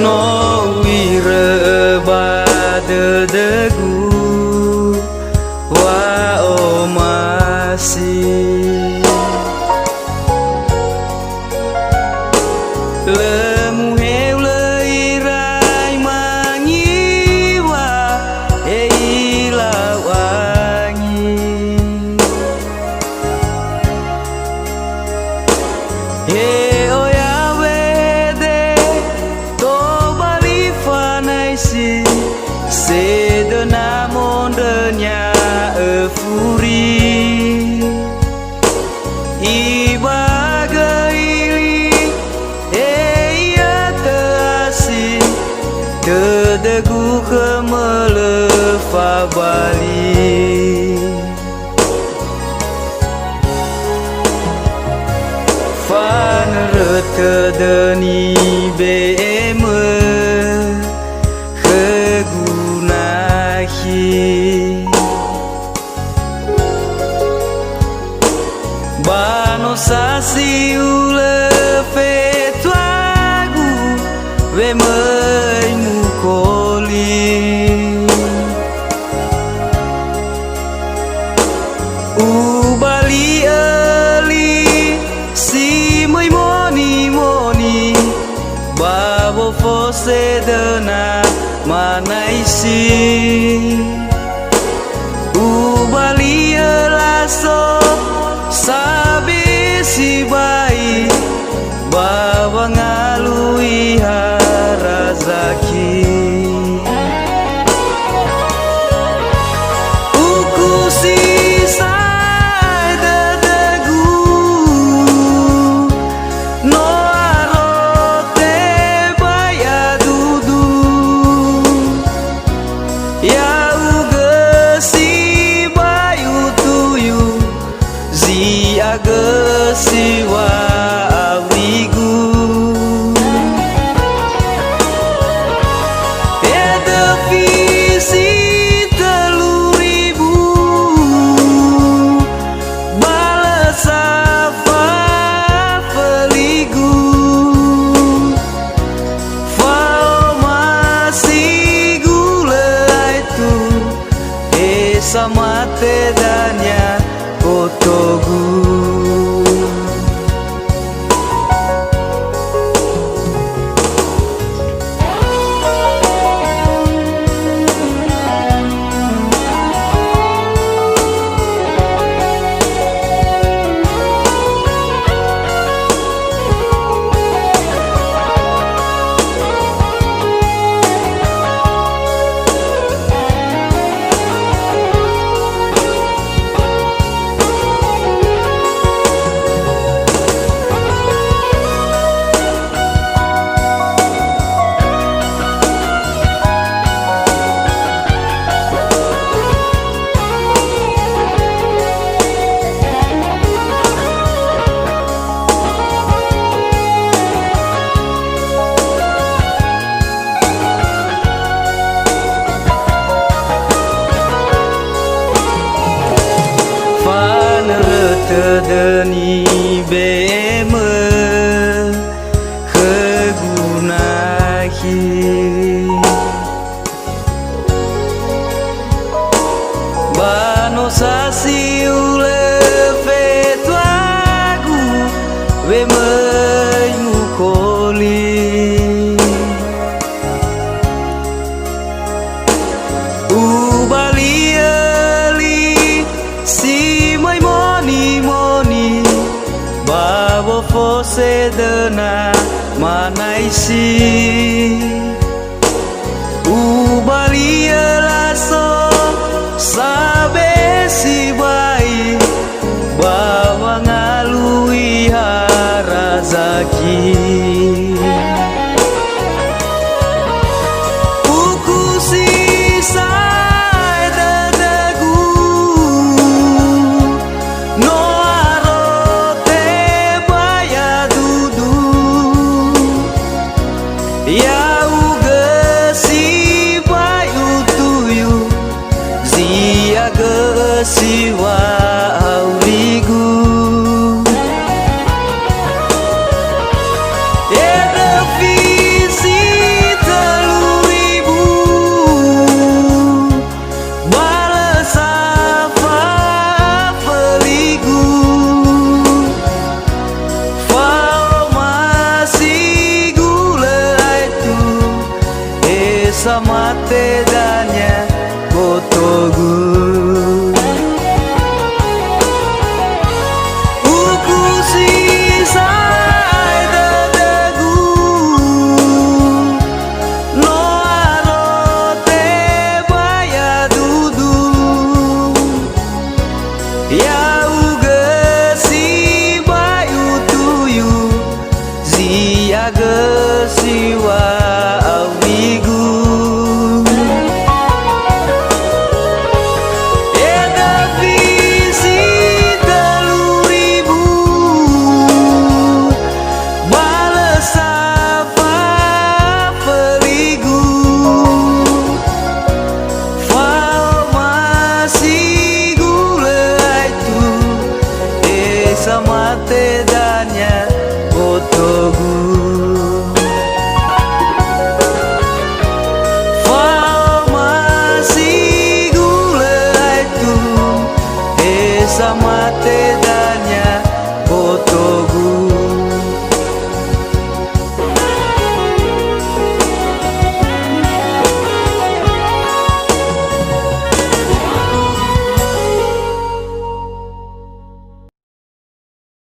no wireba dedegu wa o masih lemu heu leirai mangiwa eila wangi C'est de namondenya eufuri ibagaili eia teasi dedegu kemelefa bali faneret kedeni beme Bano sasi ule fetwagu ve mai mukoli ubali ali si mai moni babo fose dena manaisi ubali laso sabi si bayi bawa ngalui harazaki uku sisa dedegu no arote baya dudu ya agesiwa awigu edevisi 3000 balasafa feligu fao masih gula itu sama tedanya kotogu tedeni beme kegunahi bano sasi ule fetwagu beme mukoli ubali si mai moni babo fose dena manaisi ubali laso sabe si bayi bawa ngalui harazaki ya ugesi bayu tuyu zia gesi wa aurigu edevisi sama tedanya botogu